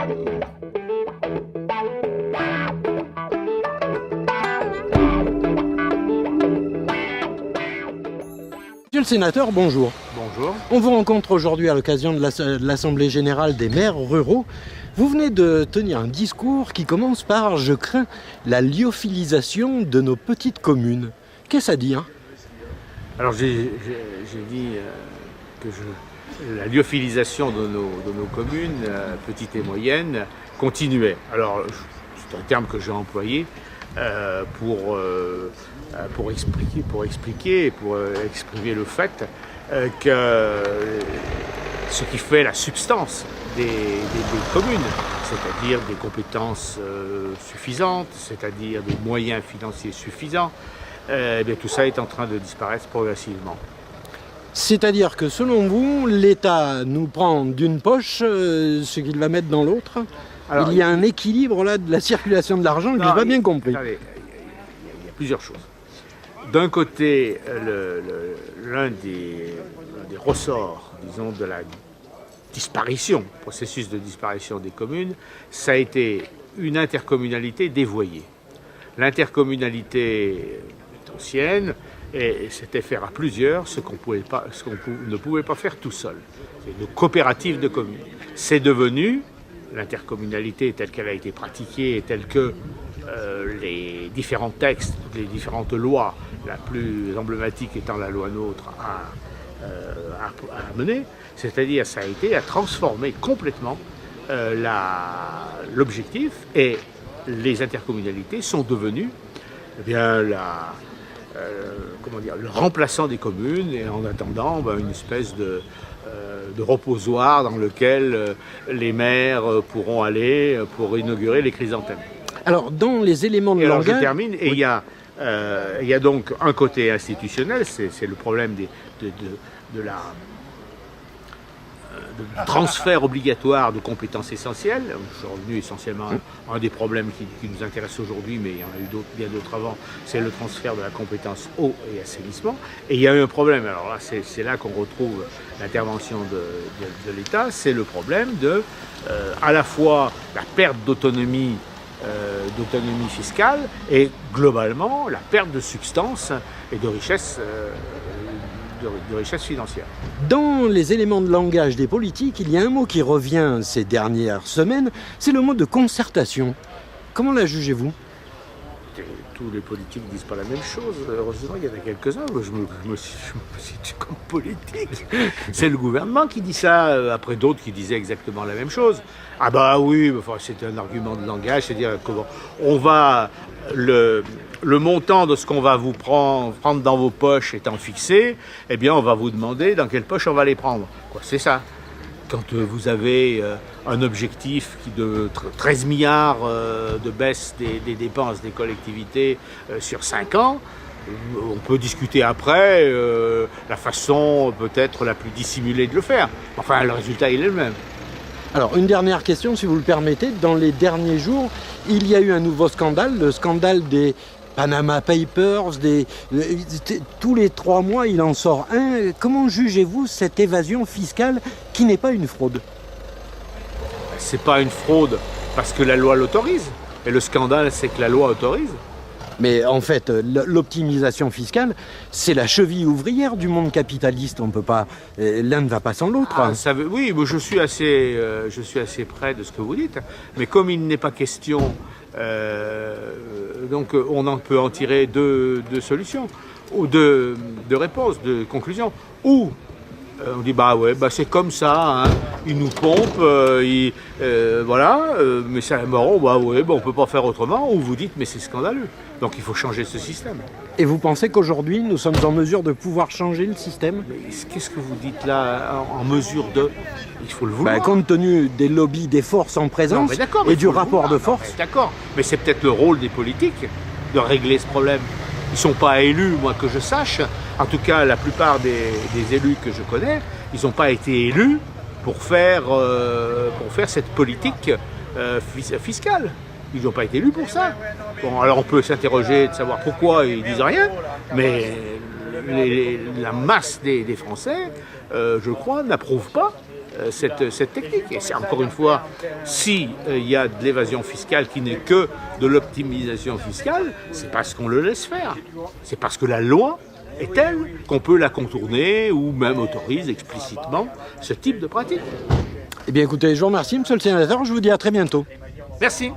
Monsieur le sénateur, bonjour. Bonjour. On vous rencontre aujourd'hui à l'occasion de l'Assemblée générale des maires ruraux. Vous venez de tenir un discours qui commence par « Je crains la lyophilisation de nos petites communes ». Qu'est-ce à dire? Alors j'ai dit que la lyophilisation de nos communes, petites et moyennes, continuait. Alors c'est un terme que j'ai employé pour exprimer le fait que ce qui fait la substance des communes, c'est-à-dire des compétences suffisantes, c'est-à-dire des moyens financiers suffisants, eh bien, tout ça est en train de disparaître progressivement. C'est-à-dire que selon vous, l'État nous prend d'une poche ce qu'il va mettre dans l'autre. Il y a un équilibre là de la circulation de l'argent que je n'ai pas bien compris. Il y a plusieurs choses. D'un côté, l'un des ressorts, disons, de la processus de disparition des communes, ça a été une intercommunalité dévoyée. L'intercommunalité est ancienne et c'était faire à plusieurs ce qu'on ne pouvait pas faire tout seul. C'est une coopérative de communes. C'est devenu l'intercommunalité telle qu'elle a été pratiquée et telle que les différents textes, les différentes lois, la plus emblématique étant la loi NOTRe, a mené, c'est-à-dire ça a été à transformer complètement l'objectif, et les intercommunalités sont devenues le remplaçant des communes, et en attendant une espèce de reposoir dans lequel les maires pourront aller pour inaugurer les chrysanthèmes. Alors, dans les éléments de langage... je termine, et oui. Il y a donc un côté institutionnel, c'est le problème du transfert obligatoire de compétences essentielles. Je suis revenu essentiellement à un des problèmes qui nous intéresse aujourd'hui, mais il y en a eu bien d'autres avant, c'est le transfert de la compétence eau et assainissement. Et il y a eu un problème, alors là c'est là qu'on retrouve l'intervention de l'État, c'est le problème de à la fois la perte d'autonomie fiscale et globalement la perte de substance et de richesse financière. Dans les éléments de langage des politiques, il y a un mot qui revient ces dernières semaines, c'est le mot de concertation. Comment la jugez-vous? Tous les politiques ne disent pas la même chose. Heureusement, il y en a quelques-uns. Je me situe comme politique. C'est le gouvernement qui dit ça, après d'autres qui disaient exactement la même chose. Ah bah oui, c'est un argument de langage, c'est-à-dire comment on va... Le montant de ce qu'on va vous prendre dans vos poches étant fixé, eh bien on va vous demander dans quelle poche on va les prendre. C'est ça. Quand vous avez un objectif de 13 milliards de baisse des dépenses des collectivités sur 5 ans, on peut discuter après la façon peut-être la plus dissimulée de le faire. Enfin, le résultat, il est le même. Alors, une dernière question, si vous le permettez. Dans les derniers jours, il y a eu un nouveau scandale, le scandale des Panama Papers. Tous les 3 mois, il en sort un. Comment jugez-vous cette évasion fiscale qui n'est pas une fraude? C'est pas une fraude parce que la loi l'autorise. Et le scandale, c'est que la loi autorise. Mais en fait, l'optimisation fiscale, c'est la cheville ouvrière du monde capitaliste. On peut pas, l'un ne va pas sans l'autre. Oui, je suis assez près de ce que vous dites. Mais comme il n'est pas question, donc on peut en tirer deux solutions, ou deux réponses, deux conclusions. Ou on dit c'est comme ça, hein. Ils nous pompent, mais c'est marrant, on peut pas faire autrement. Ou vous dites mais c'est scandaleux. Donc il faut changer ce système. Et vous pensez qu'aujourd'hui nous sommes en mesure de pouvoir changer le système? Mais qu'est-ce que vous dites là, en mesure de? Il faut le vouloir. Compte tenu des lobbies, des forces en présence et du rapport de force. D'accord, mais c'est peut-être le rôle des politiques de régler ce problème. Ils ne sont pas élus, moi que je sache. En tout cas, la plupart des élus que je connais, ils n'ont pas été élus pour faire cette politique fiscale. Ils n'ont pas été élus pour ça. Bon, alors on peut s'interroger de savoir pourquoi ils disent rien, mais la masse des Français, je crois, n'approuve pas cette technique. Et c'est encore une fois, si il y a de l'évasion fiscale qui n'est que de l'optimisation fiscale, c'est parce qu'on le laisse faire. C'est parce que la loi est telle qu'on peut la contourner ou même autorise explicitement ce type de pratique. Eh bien écoutez, je vous remercie, monsieur le sénateur, je vous dis à très bientôt. Merci.